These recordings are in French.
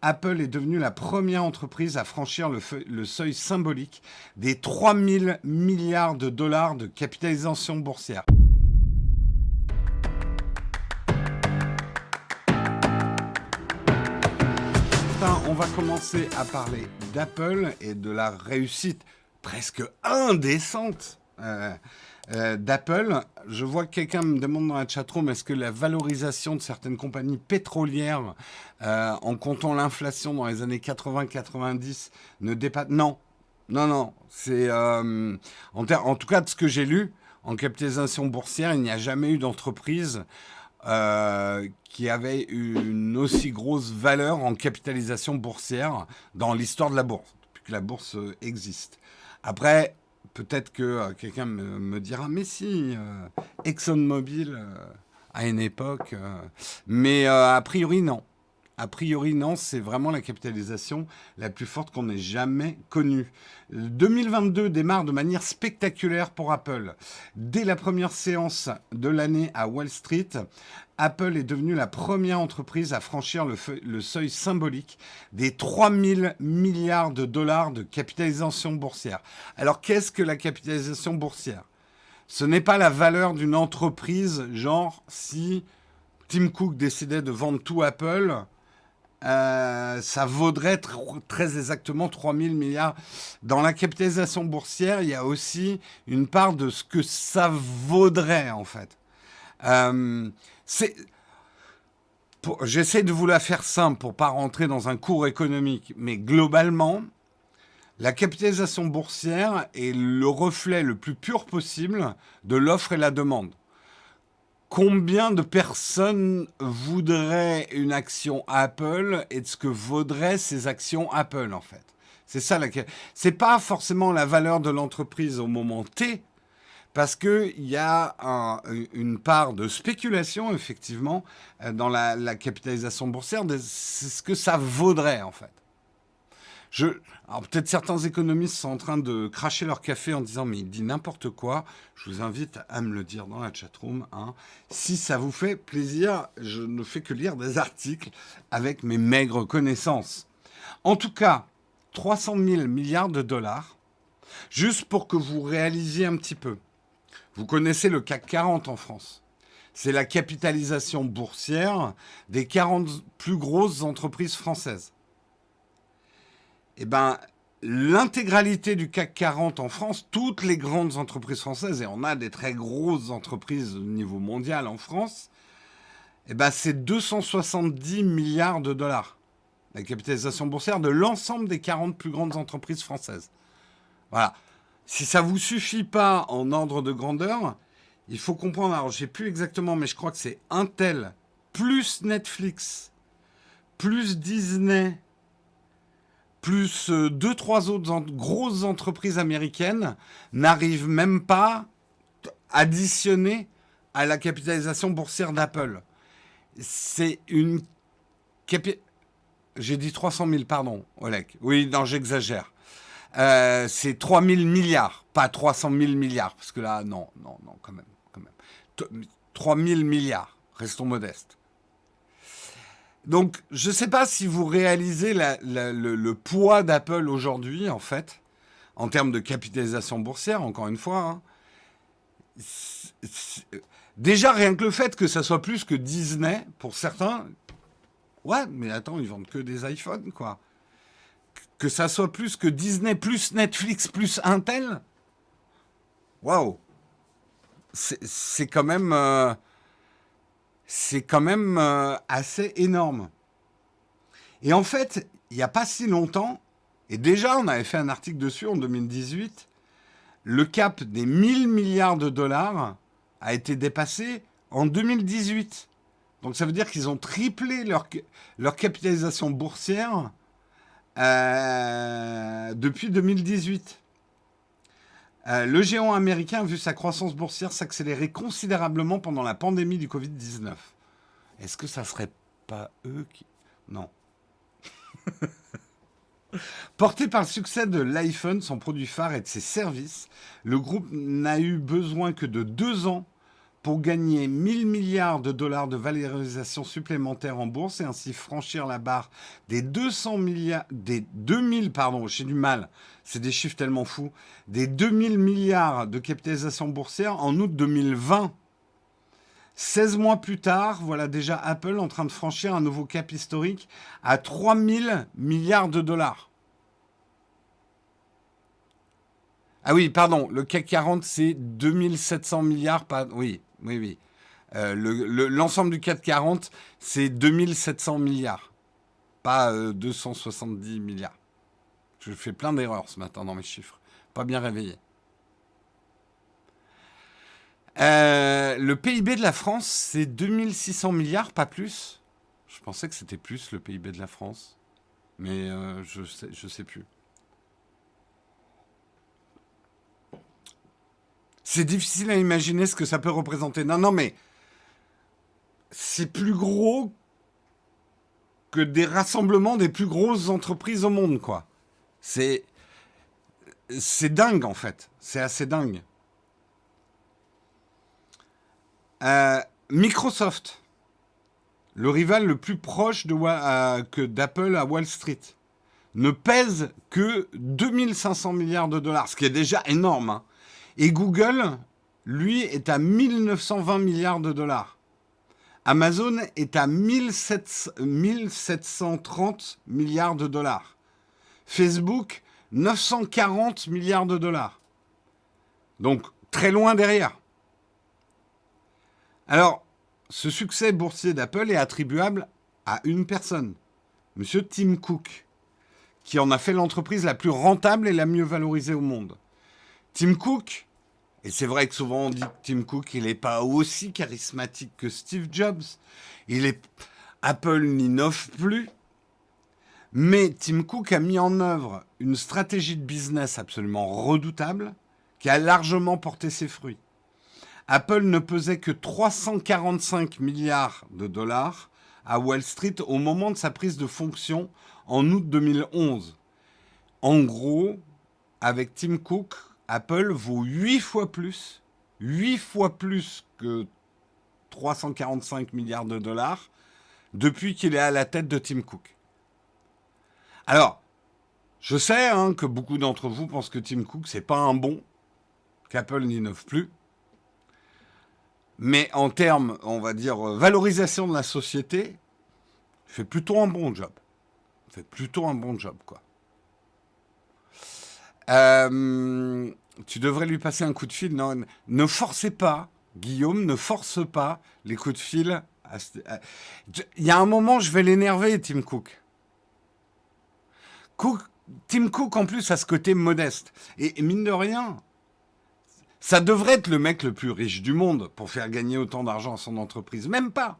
Apple est devenue la première entreprise à franchir le seuil symbolique des 3000 milliards de dollars de capitalisation boursière. On va commencer à parler d'Apple et de la réussite presque indécente d'Apple. Je vois que quelqu'un me demande dans la chatroom, est-ce que la valorisation de certaines compagnies pétrolières, en comptant l'inflation dans les années 80-90, ne dépasse... Non, non, non. C'est, en tout cas, de ce que j'ai lu, en capitalisation boursière, il n'y a jamais eu d'entreprise qui avait une aussi grosse valeur en capitalisation boursière dans l'histoire de la bourse, depuis que la bourse existe. Après, peut-être que quelqu'un me dira, mais si, ExxonMobil à une époque, mais a priori non. A priori, non, c'est vraiment la capitalisation la plus forte qu'on ait jamais connue. 2022 démarre de manière spectaculaire pour Apple. Dès la première séance de l'année à Wall Street, Apple est devenue la première entreprise à franchir le seuil symbolique des 3000 milliards de dollars de capitalisation boursière. Alors, qu'est-ce que la capitalisation boursière? Ce n'est pas la valeur d'une entreprise, genre si Tim Cook décidait de vendre tout Apple, ça vaudrait très exactement 3000 milliards. Dans la capitalisation boursière, il y a aussi une part de ce que ça vaudrait, en fait. Euh, J'essaie de vous la faire simple pour pas rentrer dans un cours économique, mais globalement, la capitalisation boursière est le reflet le plus pur possible de l'offre et la demande. Combien de personnes voudraient une action Apple et de ce que vaudraient ces actions Apple, en fait? C'est ça. C'est pas forcément la valeur de l'entreprise au moment T, parce qu'il y a une part de spéculation, effectivement, dans la capitalisation boursière. C'est ce que ça vaudrait, en fait. Alors peut-être certains économistes sont en train de cracher leur café en disant mais il dit n'importe quoi. Je vous invite à me le dire dans la chatroom. Hein. Si ça vous fait plaisir, je ne fais que lire des articles avec mes maigres connaissances. En tout cas, 300 000 milliards de dollars, juste pour que vous réalisiez un petit peu. Vous connaissez le CAC 40 en France. C'est la capitalisation boursière des 40 plus grosses entreprises françaises. Eh ben, l'intégralité du CAC 40 en France, toutes les grandes entreprises françaises, et on a des très grosses entreprises au niveau mondial en France, eh ben, c'est 270 milliards de dollars. La capitalisation boursière de l'ensemble des 40 plus grandes entreprises françaises. Voilà. Si ça ne vous suffit pas en ordre de grandeur, il faut comprendre, alors je ne sais plus exactement, mais je crois que c'est Intel, plus Netflix, plus Disney, plus deux, trois autres grosses entreprises américaines n'arrivent même pas à additionner à la capitalisation boursière d'Apple. C'est une... J'ai dit 300 000, pardon, Oleg. Oui, non, j'exagère. C'est 3 000 milliards, pas 300 000 milliards, parce que là, non, non, non, quand même. 3 000 milliards, restons modestes. Donc, je ne sais pas si vous réalisez le poids d'Apple aujourd'hui, en fait, en termes de capitalisation boursière, encore une fois. Hein. Déjà, rien que le fait que ça soit plus que Disney, pour certains, ouais, mais attends, ils vendent que des iPhones, quoi. Que ça soit plus que Disney, plus Netflix, plus Intel, waouh, c'est quand même... c'est quand même assez énorme. Et en fait, il n'y a pas si longtemps, et déjà on avait fait un article dessus en 2018, le cap des 1000 milliards de dollars a été dépassé en 2018. Donc ça veut dire qu'ils ont triplé leur capitalisation boursière depuis 2018. Le géant américain a vu sa croissance boursière s'accélérer considérablement pendant la pandémie du Covid-19. Est-ce que ça serait pas eux qui... Non. Porté par le succès de l'iPhone, son produit phare et de ses services, le groupe n'a eu besoin que de 2 ans pour gagner 1000 milliards de dollars de valorisation supplémentaire en bourse et ainsi franchir la barre des 200 milliards, des 2000, pardon, j'ai du mal, c'est des chiffres tellement fous, des 2000 milliards de capitalisation boursière en août 2020. 16 mois plus tard, voilà déjà Apple en train de franchir un nouveau cap historique à 3000 milliards de dollars. Ah oui, pardon, le CAC 40, c'est 2700 milliards. Oui, oui, oui. L'ensemble du CAC 40, c'est 2700 milliards, pas 270 milliards. Je fais plein d'erreurs ce matin dans mes chiffres. Pas bien réveillé. Le PIB de la France, c'est 2600 milliards, pas plus. Je pensais que c'était plus le PIB de la France. Mais je sais plus. C'est difficile à imaginer ce que ça peut représenter. Non, non, mais c'est plus gros que des rassemblements des plus grosses entreprises au monde, quoi. C'est, c'est dingue, en fait. C'est assez dingue. Microsoft, le rival le plus proche que d'Apple à Wall Street, ne pèse que 2500 milliards de dollars, ce qui est déjà énorme, hein. Et Google, lui, est à 1920 milliards de dollars. Amazon est à 1730 milliards de dollars. Facebook, 940 milliards de dollars. Donc, très loin derrière. Alors, ce succès boursier d'Apple est attribuable à une personne, Monsieur Tim Cook, qui en a fait l'entreprise la plus rentable et la mieux valorisée au monde. Tim Cook, et c'est vrai que souvent on dit que Tim Cook, il n'est pas aussi charismatique que Steve Jobs, Apple n'innove plus, mais Tim Cook a mis en œuvre une stratégie de business absolument redoutable qui a largement porté ses fruits. Apple ne pesait que 345 milliards de dollars à Wall Street au moment de sa prise de fonction en août 2011. En gros, avec Tim Cook, Apple vaut 8 fois plus que 345 milliards de dollars depuis qu'il est à la tête de Tim Cook. Alors, je sais que beaucoup d'entre vous pensent que Tim Cook, c'est pas un bon, qu'Apple n'innove plus. Mais en termes, on va dire, valorisation de la société, il fait plutôt un bon job. Il fait plutôt un bon job, quoi. Tu devrais lui passer un coup de fil. Non, ne forcez pas, Guillaume, ne force pas les coups de fil. Il y a un moment, je vais l'énerver, Tim Cook. Tim Cook, en plus, a ce côté modeste. Et mine de rien, ça devrait être le mec le plus riche du monde pour faire gagner autant d'argent à son entreprise. Même pas.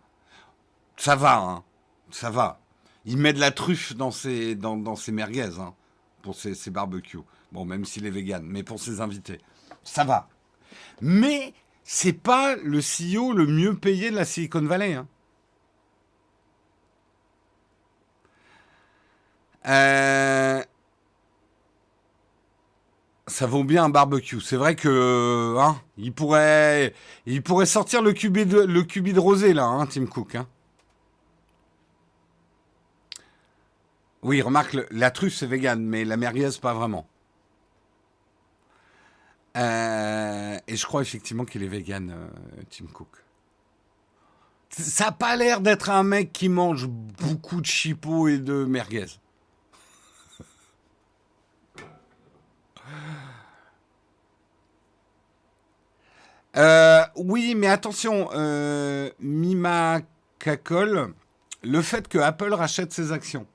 Ça va, hein. Ça va. Il met de la truffe dans ses merguez, hein, pour ses barbecues. Bon, même s'il est vegan, mais pour ses invités. Ça va. Mais c'est pas le CEO le mieux payé de la Silicon Valley, hein. Ça vaut bien un barbecue. C'est vrai que il pourrait sortir le cubi de rosé là, hein, Tim Cook. Hein. Oui, remarque, la truffe c'est vegan, mais la merguez pas vraiment. Et je crois effectivement qu'il est vegan, Tim Cook. Ça n'a pas l'air d'être un mec qui mange beaucoup de chipots et de merguez. Oui, mais attention, Mima Kakol, le fait que Apple rachète ses actions,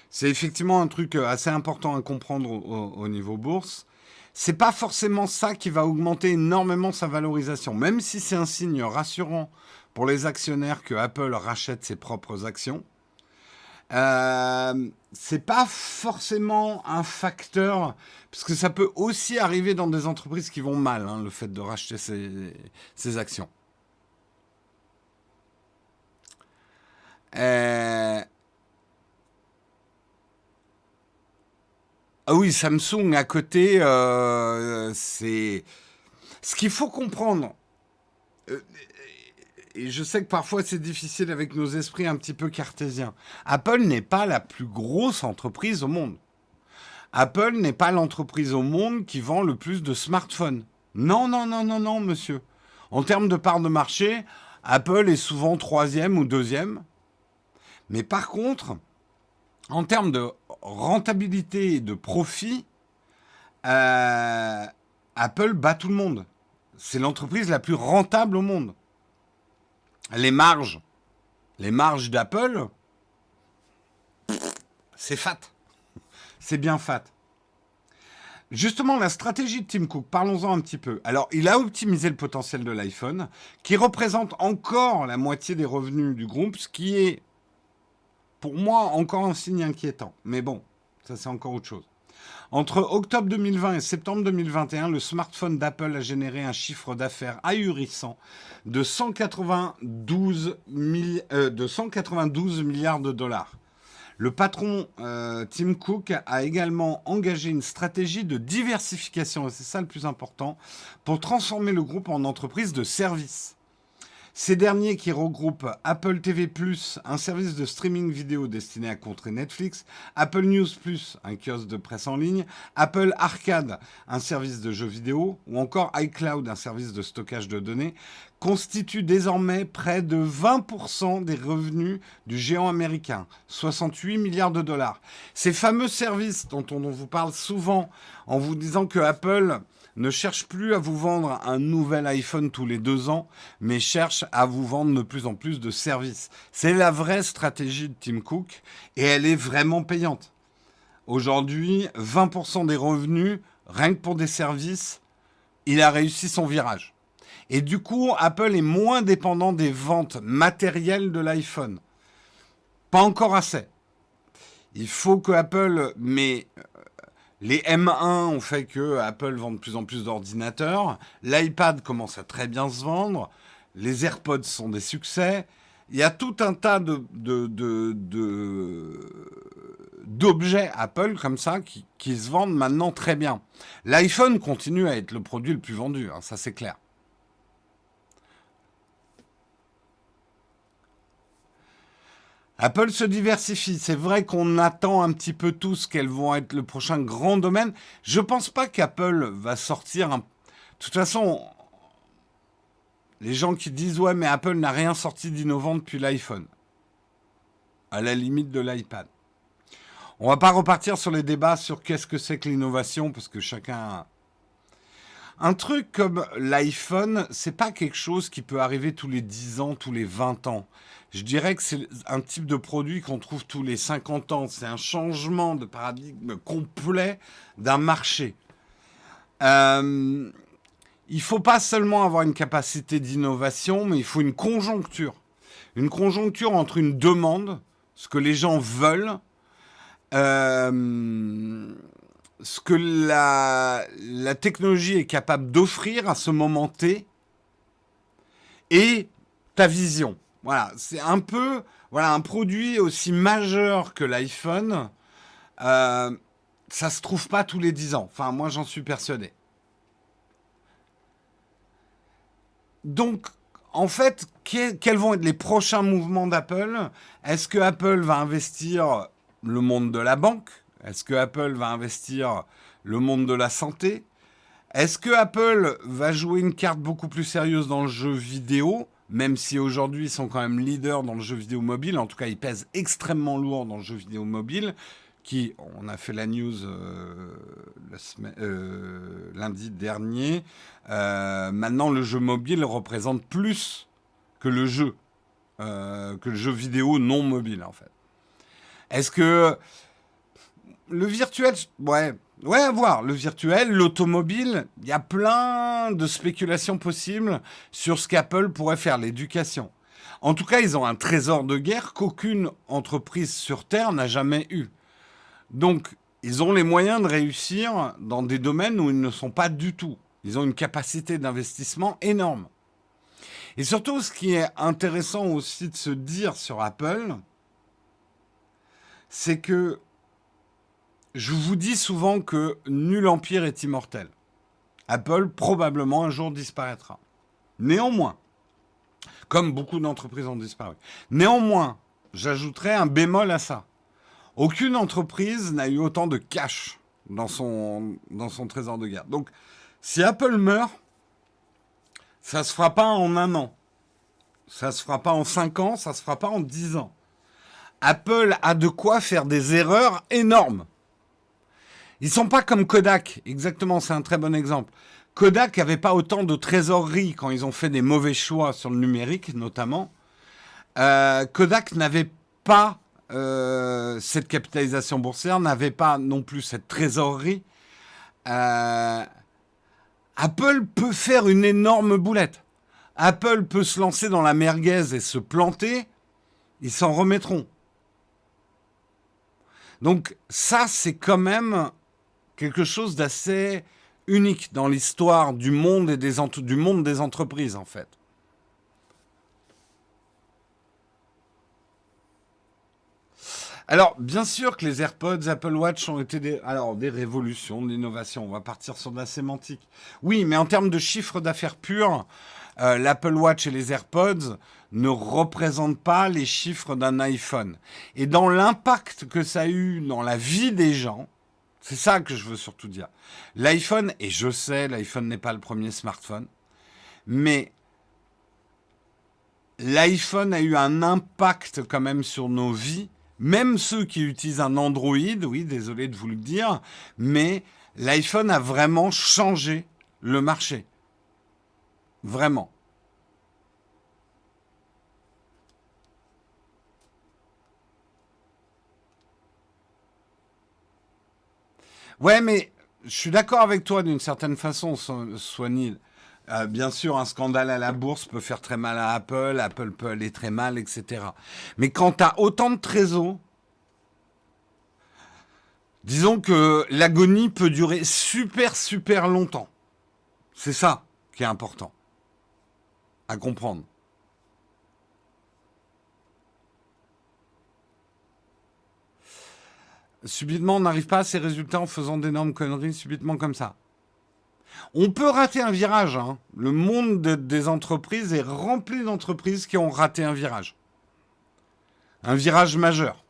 c'est effectivement un truc assez important à comprendre au niveau bourse. C'est pas forcément ça qui va augmenter énormément sa valorisation, même si c'est un signe rassurant pour les actionnaires que Apple rachète ses propres actions. C'est pas forcément un facteur, parce que ça peut aussi arriver dans des entreprises qui vont mal, hein, le fait de racheter ses actions. Ah oui, Samsung à côté, c'est... Ce qu'il faut comprendre, euh, et je sais que parfois c'est difficile avec nos esprits un petit peu cartésiens. Apple n'est pas la plus grosse entreprise au monde. Apple n'est pas l'entreprise au monde qui vend le plus de smartphones. Non, non, non, non, non, monsieur. En termes de part de marché, Apple est souvent troisième ou deuxième. Mais par contre, en termes de rentabilité et de profit, euh, Apple bat tout le monde. C'est l'entreprise la plus rentable au monde. Les marges, les marges d'Apple, c'est fat. C'est bien fat. Justement, la stratégie de Tim Cook, parlons-en un petit peu. Alors, il a optimisé le potentiel de l'iPhone, qui représente encore la moitié des revenus du groupe, ce qui est, pour moi, encore un signe inquiétant. Mais bon, ça c'est encore autre chose. Entre octobre 2020 et septembre 2021, le smartphone d'Apple a généré un chiffre d'affaires ahurissant de 192 milliards de dollars. Le patron Tim Cook a également engagé une stratégie de diversification, et c'est ça le plus important, pour transformer le groupe en entreprise de services. Ces derniers qui regroupent Apple TV+, un service de streaming vidéo destiné à contrer Netflix, Apple News+, un kiosque de presse en ligne, Apple Arcade, un service de jeux vidéo, ou encore iCloud, un service de stockage de données, constituent désormais près de 20% des revenus du géant américain, 68 milliards de dollars. Ces fameux services dont on vous parle souvent en vous disant que Apple ne cherche plus à vous vendre un nouvel iPhone tous les 2 ans, mais cherche à vous vendre de plus en plus de services. C'est la vraie stratégie de Tim Cook et elle est vraiment payante. Aujourd'hui, 20% des revenus, rien que pour des services, il a réussi son virage. Et du coup, Apple est moins dépendant des ventes matérielles de l'iPhone. Pas encore assez. Il faut que Apple les M1 ont fait que Apple vend de plus en plus d'ordinateurs. L'iPad commence à très bien se vendre. Les AirPods sont des succès. Il y a tout un tas d'objets Apple comme ça qui se vendent maintenant très bien. L'iPhone continue à être le produit le plus vendu, hein, ça c'est clair. Apple se diversifie. C'est vrai qu'on attend un petit peu tous quels vont être le prochain grand domaine. Je pense pas qu'Apple va sortir De toute façon, les gens qui disent ouais mais Apple n'a rien sorti d'innovant depuis l'iPhone. À la limite de l'iPad. On va pas repartir sur les débats sur qu'est-ce que c'est que l'innovation parce que chacun... Un truc comme l'iPhone, c'est pas quelque chose qui peut arriver tous les 10 ans, tous les 20 ans. Je dirais que c'est un type de produit qu'on trouve tous les 50 ans. C'est un changement de paradigme complet d'un marché. Il faut pas seulement avoir une capacité d'innovation, mais il faut une conjoncture. Une conjoncture entre une demande, ce que les gens veulent, ce que la technologie est capable d'offrir à ce moment T, et ta vision. Voilà, c'est un peu un produit aussi majeur que l'iPhone. Ça se trouve pas tous les 10 ans. Enfin, moi, j'en suis persuadé. Donc, en fait, quels vont être les prochains mouvements d'Apple? Est-ce que Apple va investir le monde de la banque? Est-ce que Apple va investir le monde de la santé? Est-ce que Apple va jouer une carte beaucoup plus sérieuse dans le jeu vidéo? Même si aujourd'hui ils sont quand même leaders dans le jeu vidéo mobile, en tout cas ils pèsent extrêmement lourd dans le jeu vidéo mobile, on a fait la news lundi dernier, maintenant le jeu mobile représente plus que le jeu vidéo non mobile en fait. Est-ce que le virtuel, ouais, à voir. Le virtuel, l'automobile, il y a plein de spéculations possibles sur ce qu'Apple pourrait faire, l'éducation. En tout cas, ils ont un trésor de guerre qu'aucune entreprise sur Terre n'a jamais eu. Donc, ils ont les moyens de réussir dans des domaines où ils ne sont pas du tout. Ils ont une capacité d'investissement énorme. Et surtout, ce qui est intéressant aussi de se dire sur Apple, c'est que je vous dis souvent que nul empire est immortel. Apple probablement un jour disparaîtra. Néanmoins, Comme beaucoup d'entreprises ont disparu. Néanmoins, j'ajouterais un bémol à ça. Aucune entreprise n'a eu autant de cash dans son trésor de guerre. Donc, si Apple meurt, ça se fera pas en un an. Ça se fera pas en 5 ans, ça se fera pas en 10 ans. Apple a de quoi faire des erreurs énormes. Ils sont pas comme Kodak. Exactement, c'est un très bon exemple. Kodak avait pas autant de trésorerie quand ils ont fait des mauvais choix sur le numérique, notamment. Kodak n'avait pas cette capitalisation boursière, n'avait pas non plus cette trésorerie. Euh, Apple peut faire une énorme boulette. Apple peut se lancer dans la merguez et se planter. Ils s'en remettront. Donc ça, c'est quand même quelque chose d'assez unique dans l'histoire du monde et du monde des entreprises, en fait. Alors, bien sûr que les AirPods, Apple Watch ont été des révolutions, de l'innovation. On va partir sur de la sémantique. Oui, mais en termes de chiffre d'affaires pur, l'Apple Watch et les AirPods ne représentent pas les chiffres d'un iPhone. Et dans l'impact que ça a eu dans la vie des gens, c'est ça que je veux surtout dire. L'iPhone, et je sais, l'iPhone n'est pas le premier smartphone, mais l'iPhone a eu un impact quand même sur nos vies, même ceux qui utilisent un Android, oui, désolé de vous le dire, mais l'iPhone a vraiment changé le marché. Vraiment. Ouais, mais je suis d'accord avec toi d'une certaine façon, Swanil. Bien sûr, un scandale à la bourse peut faire très mal à Apple, Apple peut aller très mal, etc. Mais quand tu as autant de trésors, disons que l'agonie peut durer super, super longtemps. C'est ça qui est important à comprendre. Subitement, on n'arrive pas à ces résultats en faisant d'énormes conneries subitement comme ça. On peut rater un virage, hein. Le monde des entreprises est rempli d'entreprises qui ont raté un virage. Un virage majeur.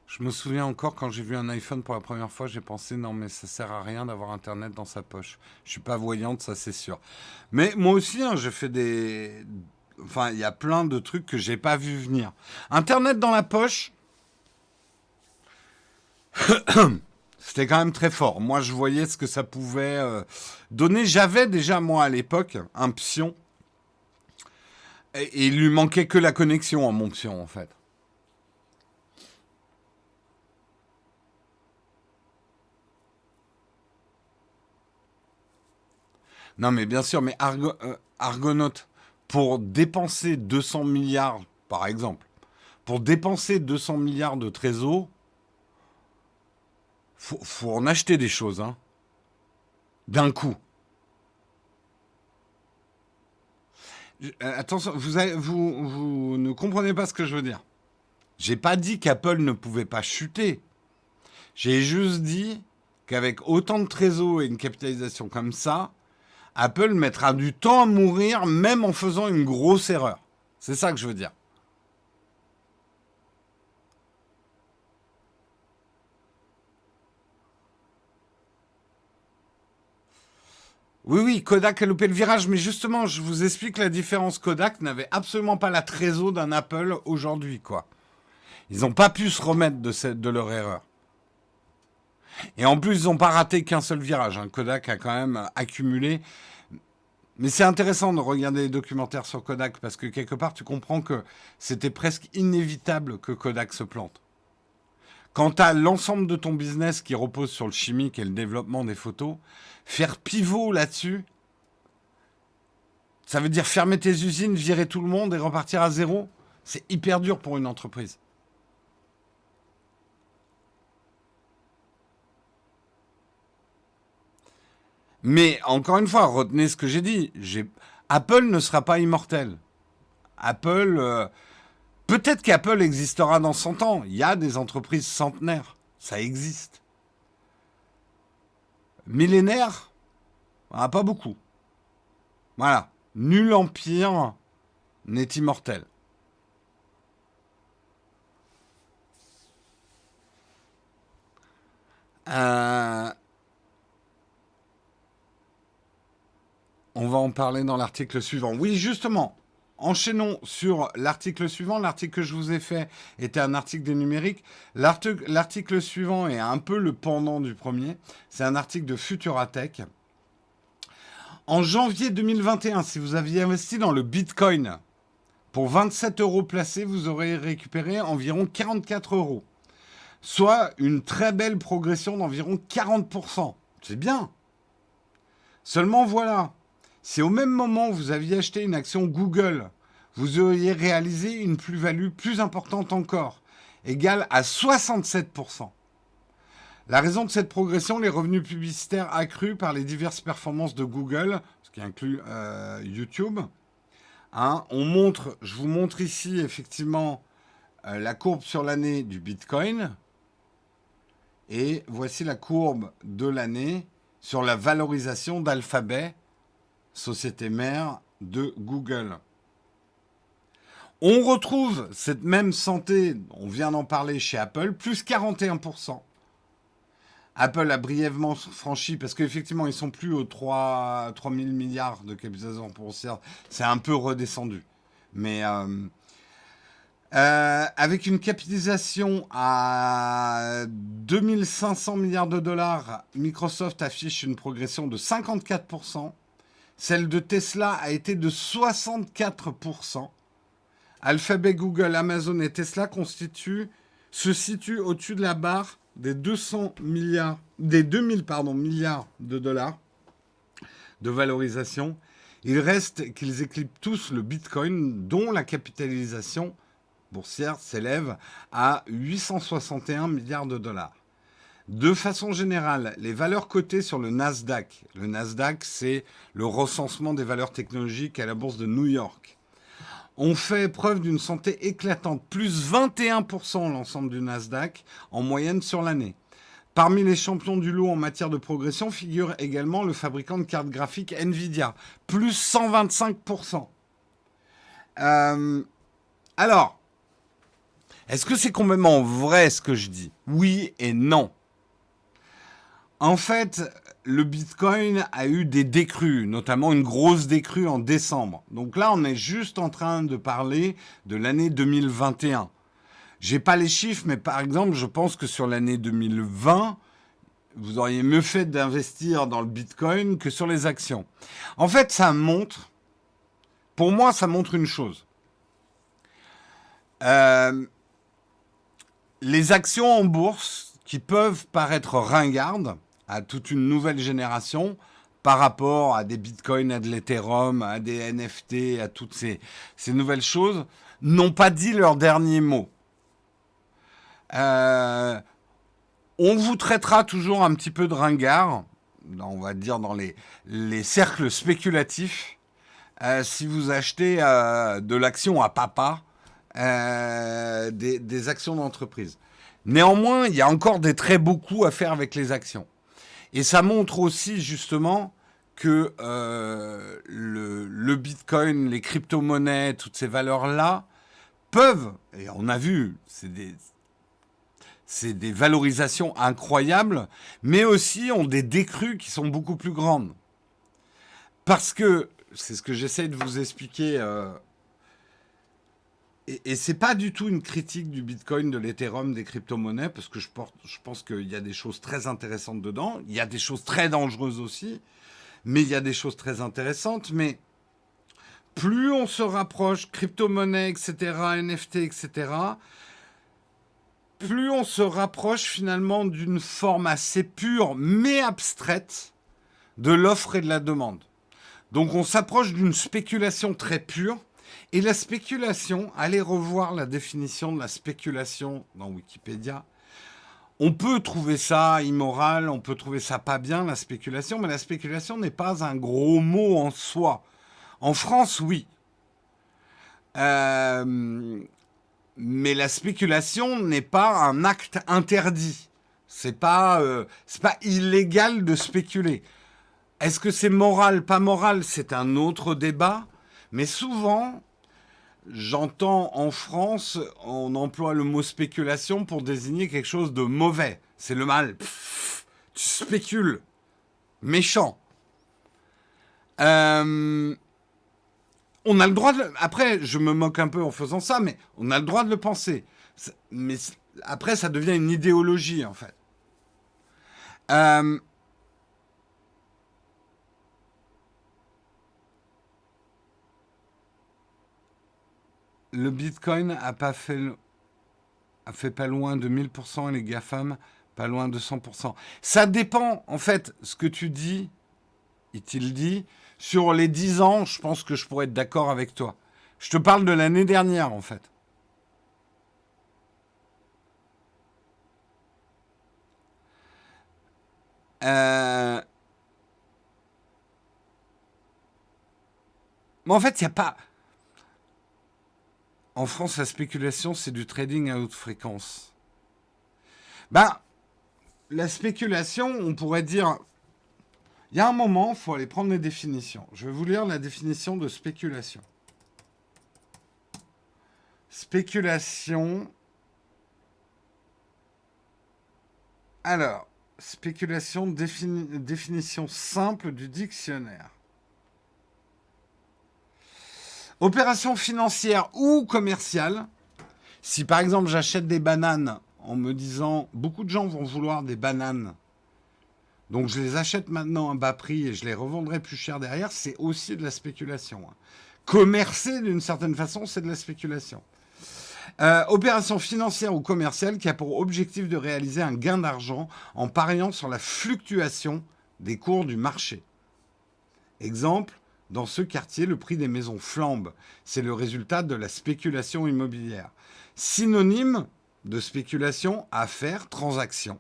Je me souviens encore quand j'ai vu un iPhone pour la première fois, j'ai pensé non mais ça sert à rien d'avoir Internet dans sa poche. Je suis pas voyante, ça c'est sûr. Mais moi aussi, hein, j'ai fait des... Enfin, il y a plein de trucs que j'ai pas vu venir. Internet dans la poche, c'était quand même très fort. Moi, je voyais ce que ça pouvait donner. J'avais déjà, moi, à l'époque, un pion. Et il lui manquait que la connexion à mon pion, en fait. Non, mais bien sûr, mais Argonaut, pour dépenser 200 milliards, par exemple, pour dépenser 200 milliards de trésors, faut en acheter des choses, hein, d'un coup. Attention, vous ne comprenez pas ce que je veux dire. J'ai pas dit qu'Apple ne pouvait pas chuter. J'ai juste dit qu'avec autant de trésors et une capitalisation comme ça, Apple mettra du temps à mourir même en faisant une grosse erreur. C'est ça que je veux dire. Oui, oui, Kodak a loupé le virage, mais justement, je vous explique la différence. Kodak n'avait absolument pas la trésor d'un Apple aujourd'hui, quoi. Ils n'ont pas pu se remettre de leur erreur. Et en plus, ils n'ont pas raté qu'un seul virage, hein. Kodak a quand même accumulé. Mais c'est intéressant de regarder les documentaires sur Kodak parce que quelque part, tu comprends que c'était presque inévitable que Kodak se plante. Quand tu as l'ensemble de ton business qui repose sur le chimique et le développement des photos, faire pivot là-dessus, ça veut dire fermer tes usines, virer tout le monde et repartir à zéro. C'est hyper dur pour une entreprise. Mais encore une fois, retenez ce que j'ai dit. Apple ne sera pas immortel. Apple Peut-être qu'Apple existera dans 100 ans. Il y a des entreprises centenaires. Ça existe. Millénaires, pas beaucoup. Voilà. Nul empire n'est immortel. On va en parler dans l'article suivant. Oui, justement, enchaînons sur l'article suivant. L'article que je vous ai fait était un article des numériques. L'article suivant est un peu le pendant du premier. C'est un article de Futuratech. En janvier 2021, si vous aviez investi dans le Bitcoin, pour 27 € placés, vous aurez récupéré environ 44 €. Soit une très belle progression d'environ 40%. C'est bien. Seulement voilà, si au même moment vous aviez acheté une action Google, vous auriez réalisé une plus-value plus importante encore, égale à 67%. La raison de cette progression, les revenus publicitaires accrus par les diverses performances de Google, ce qui inclut YouTube. Je vous montre ici effectivement la courbe sur l'année du Bitcoin. Et voici la courbe de l'année sur la valorisation d'Alphabet, société mère de Google. On retrouve cette même santé, on vient d'en parler chez Apple, plus 41%. Apple a brièvement franchi, parce qu'effectivement, ils sont plus aux 3 000 milliards de capitalisation boursière. C'est un peu redescendu. Mais avec une capitalisation à 2500 milliards de dollars, Microsoft affiche une progression de 54%. Celle de Tesla a été de 64%. Alphabet, Google, Amazon et Tesla se situent au-dessus de la barre des 2000 milliards de dollars de valorisation. Il reste qu'ils éclipsent tous le Bitcoin, dont la capitalisation boursière s'élève à 861 milliards de dollars. De façon générale, les valeurs cotées sur le Nasdaq, c'est le recensement des valeurs technologiques à la bourse de New York, ont fait preuve d'une santé éclatante, plus 21% l'ensemble du Nasdaq en moyenne sur l'année. Parmi les champions du lot en matière de progression figure également le fabricant de cartes graphiques Nvidia, plus 125%. Alors, est-ce que c'est complètement vrai ce que je dis? Oui et non. En fait, le Bitcoin a eu des décrues, notamment une grosse décrue en décembre. Donc là, on est juste en train de parler de l'année 2021. J'ai pas les chiffres, mais par exemple, je pense que sur l'année 2020, vous auriez mieux fait d'investir dans le Bitcoin que sur les actions. En fait, pour moi, ça montre une chose. Les actions en bourse qui peuvent paraître ringardes à toute une nouvelle génération par rapport à des bitcoins, à de l'Ethereum, à des NFT, à toutes ces nouvelles choses, n'ont pas dit leur dernier mot. On vous traitera toujours un petit peu de ringard, on va dire dans les cercles spéculatifs, si vous achetez de l'action à papa, des actions d'entreprise. Néanmoins, il y a encore des très beaux coups à faire avec les actions. Et ça montre aussi justement que le Bitcoin, les crypto-monnaies, toutes ces valeurs-là peuvent, et on a vu, c'est des valorisations incroyables, mais aussi ont des décrues qui sont beaucoup plus grandes. Parce que, c'est ce que j'essaie de vous expliquer, et c'est pas du tout une critique du Bitcoin, de l'Ethereum, des crypto-monnaies, parce que je pense qu'il y a des choses très intéressantes dedans. Il y a des choses très dangereuses aussi, mais il y a des choses très intéressantes. Mais plus on se rapproche, crypto-monnaies, etc., NFT, etc., plus on se rapproche finalement d'une forme assez pure, mais abstraite, de l'offre et de la demande. Donc on s'approche d'une spéculation très pure. Et la spéculation, allez revoir la définition de la spéculation dans Wikipédia. On peut trouver ça immoral, on peut trouver ça pas bien, la spéculation, mais la spéculation n'est pas un gros mot en soi. En France, oui. Mais la spéculation n'est pas un acte interdit. C'est pas illégal de spéculer. Est-ce que c'est moral, pas moral? C'est un autre débat. Mais souvent, j'entends en France, on emploie le mot spéculation pour désigner quelque chose de mauvais. C'est le mal. Pff, tu spécules. Méchant. On a le droit de... Après, je me moque un peu en faisant ça, mais on a le droit de le penser. Mais après, ça devient une idéologie, en fait. Euh, le Bitcoin a fait pas loin de 1000% et les GAFAM, pas loin de 100%. Ça dépend, en fait, ce que tu dis, est-il dit, sur les 10 ans, je pense que je pourrais être d'accord avec toi. Je te parle de l'année dernière, en fait. Euh, Mais en fait, il n'y a pas... En France, la spéculation, c'est du trading à haute fréquence. Ben, la spéculation, on pourrait dire... Il y a un moment, il faut aller prendre les définitions. Je vais vous lire la définition de spéculation. Spéculation. Alors, spéculation, définition simple du dictionnaire. Opération financière ou commerciale. Si par exemple j'achète des bananes en me disant beaucoup de gens vont vouloir des bananes, donc je les achète maintenant à bas prix et je les revendrai plus cher derrière, c'est aussi de la spéculation. Commercer d'une certaine façon, c'est de la spéculation. Opération financière ou commerciale qui a pour objectif de réaliser un gain d'argent en pariant sur la fluctuation des cours du marché. Exemple, dans ce quartier, le prix des maisons flambe. C'est le résultat de la spéculation immobilière. Synonyme de spéculation, affaire, transaction.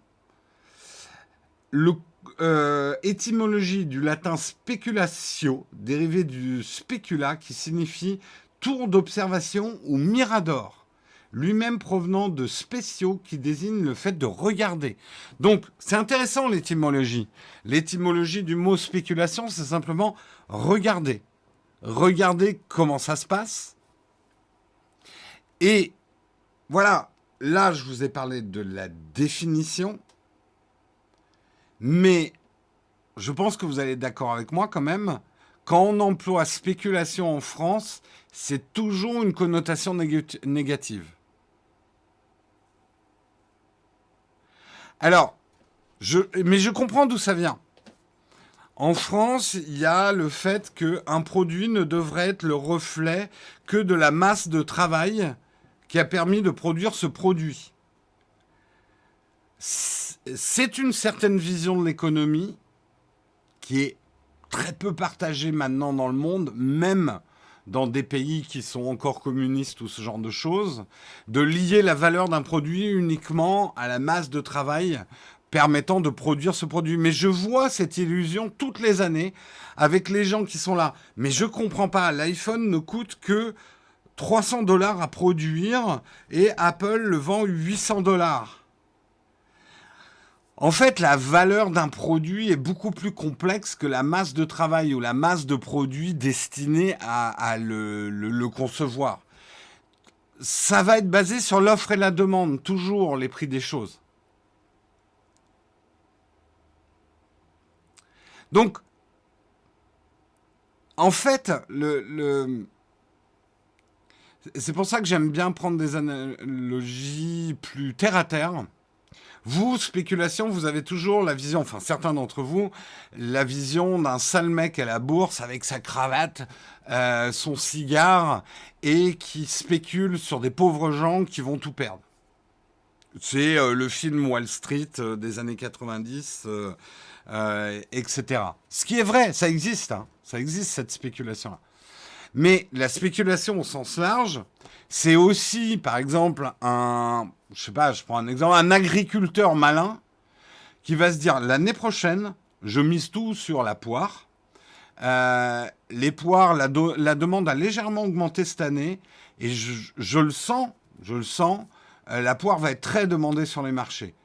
Étymologie du latin speculatio, dérivé du specula, qui signifie tour d'observation ou mirador, lui-même provenant de spécio, qui désigne le fait de regarder. Donc, c'est intéressant l'étymologie. L'étymologie du mot spéculation, c'est simplement regarder. Regarder comment ça se passe. Et voilà, là, je vous ai parlé de la définition. Mais je pense que vous allez être d'accord avec moi quand même. Quand on emploie spéculation en France, c'est toujours une connotation négative. Alors, mais je comprends d'où ça vient. En France, il y a le fait qu'un produit ne devrait être le reflet que de la masse de travail qui a permis de produire ce produit. C'est une certaine vision de l'économie qui est très peu partagée maintenant dans le monde, même dans des pays qui sont encore communistes ou ce genre de choses, de lier la valeur d'un produit uniquement à la masse de travail permettant de produire ce produit. Mais je vois cette illusion toutes les années avec les gens qui sont là. Mais je comprends pas, l'iPhone ne coûte que 300$ à produire et Apple le vend 800$. En fait, la valeur d'un produit est beaucoup plus complexe que la masse de travail ou la masse de produits destinés à le concevoir. Ça va être basé sur l'offre et la demande, toujours les prix des choses. Donc, en fait, c'est pour ça que j'aime bien prendre des analogies plus terre à terre. Vous, spéculation, vous avez toujours la vision, enfin certains d'entre vous, la vision d'un sale mec à la bourse avec sa cravate, son cigare et qui spécule sur des pauvres gens qui vont tout perdre. C'est le film Wall Street des années 90, etc. Ce qui est vrai, ça existe, hein, ça existe cette spéculation-là. Mais la spéculation au sens large, c'est aussi, par exemple, je sais pas, je prends un exemple, un agriculteur malin qui va se dire l'année prochaine, je mise tout sur la poire. Les poires, la demande a légèrement augmenté cette année et je le sens je le sens. La poire va être très demandée sur les marchés.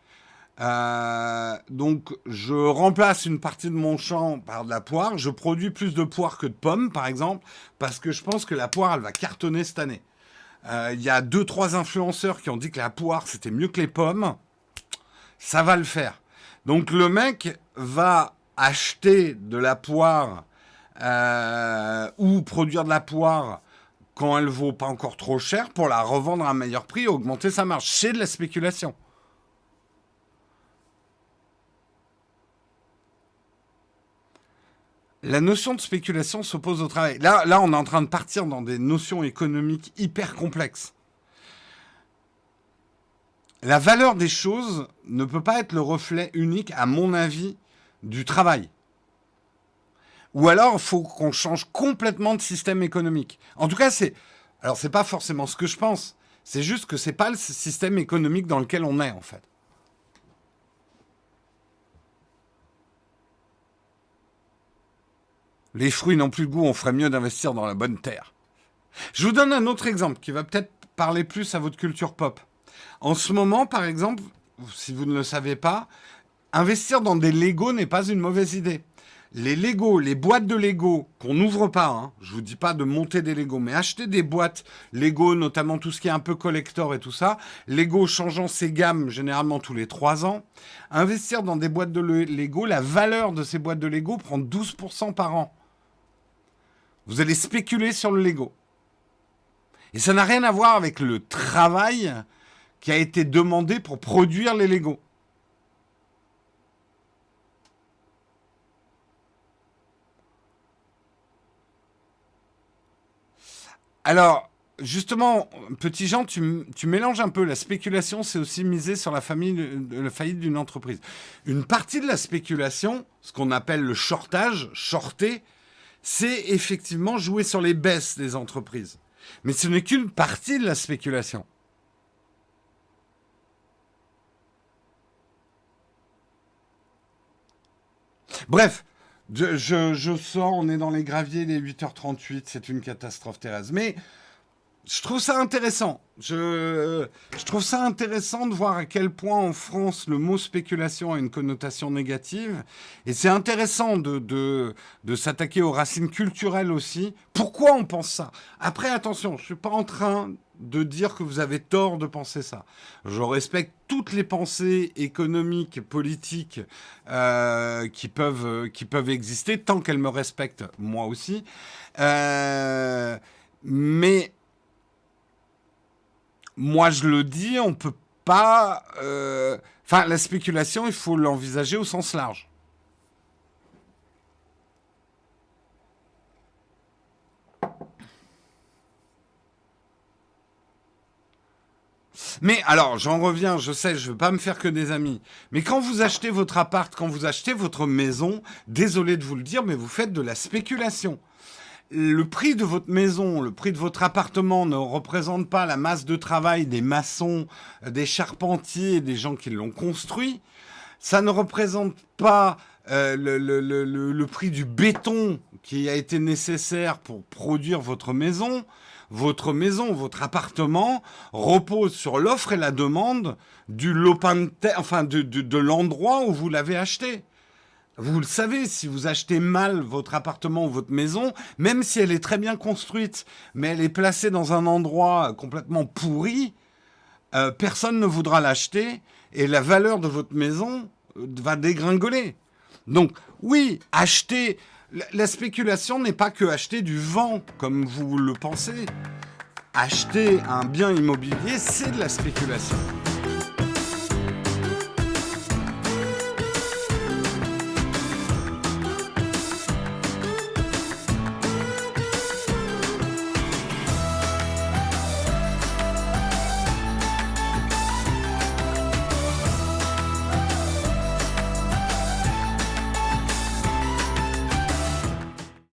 Donc, je remplace une partie de mon champ par de la poire. Je produis plus de poire que de pommes, par exemple, parce que je pense que la poire, elle va cartonner cette année. Il y a 2-3 influenceurs qui ont dit que la poire, c'était mieux que les pommes. Ça va le faire. Donc, le mec va acheter de la poire ou produire de la poire quand elle vaut pas encore trop cher pour la revendre à un meilleur prix et augmenter sa marge. C'est de la spéculation. La notion de spéculation s'oppose au travail. Là, on est en train de partir dans des notions économiques hyper complexes. La valeur des choses ne peut pas être le reflet unique, à mon avis, du travail. Ou alors, il faut qu'on change complètement de système économique. En tout cas, c'est pas forcément ce que je pense. C'est juste que c'est pas le système économique dans lequel on est, en fait. Les fruits n'ont plus de goût, on ferait mieux d'investir dans la bonne terre. Je vous donne un autre exemple qui va peut-être parler plus à votre culture pop. En ce moment, par exemple, si vous ne le savez pas, investir dans des Lego n'est pas une mauvaise idée. Les Lego, les boîtes de Lego qu'on n'ouvre pas, hein, je vous dis pas de monter des Lego, mais acheter des boîtes Lego, notamment tout ce qui est un peu collector et tout ça, Lego changeant ses gammes généralement tous les 3 ans, investir dans des boîtes de Lego, la valeur de ces boîtes de Lego prend 12% par an. Vous allez spéculer sur le Lego. Et ça n'a rien à voir avec le travail qui a été demandé pour produire les Lego. Alors, justement, petit Jean, tu mélanges un peu. La spéculation, c'est aussi miser sur la faillite d'une entreprise. Une partie de la spéculation, ce qu'on appelle le shortage, shorter, c'est effectivement jouer sur les baisses des entreprises. Mais ce n'est qu'une partie de la spéculation. Bref, je sors, on est dans les graviers, les 8h38, c'est une catastrophe terrestre. Mais je trouve ça intéressant. Je trouve ça intéressant de voir à quel point en France le mot spéculation a une connotation négative. Et c'est intéressant de s'attaquer aux racines culturelles aussi. Pourquoi on pense ça? Après, attention, je ne suis pas en train de dire que vous avez tort de penser ça. Je respecte toutes les pensées économiques, politiques qui peuvent exister, tant qu'elles me respectent moi aussi. Mais moi, je le dis, on peut pas. Enfin, la spéculation, il faut l'envisager au sens large. Mais alors, j'en reviens, je sais, je ne veux pas me faire que des amis. Mais quand vous achetez votre appart, quand vous achetez votre maison, désolé de vous le dire, mais vous faites de la spéculation. Le prix de votre maison, le prix de votre appartement ne représente pas la masse de travail des maçons, des charpentiers, des gens qui l'ont construit. Ça ne représente pas le prix du béton qui a été nécessaire pour produire votre maison. Votre maison, votre appartement repose sur l'offre et la demande du lopin de terre, enfin de l'endroit où vous l'avez acheté. Vous le savez, si vous achetez mal votre appartement ou votre maison, même si elle est très bien construite, mais elle est placée dans un endroit complètement pourri, personne ne voudra l'acheter et la valeur de votre maison va dégringoler. Donc, oui, acheter. La spéculation n'est pas que acheter du vent, comme vous le pensez. Acheter un bien immobilier, c'est de la spéculation.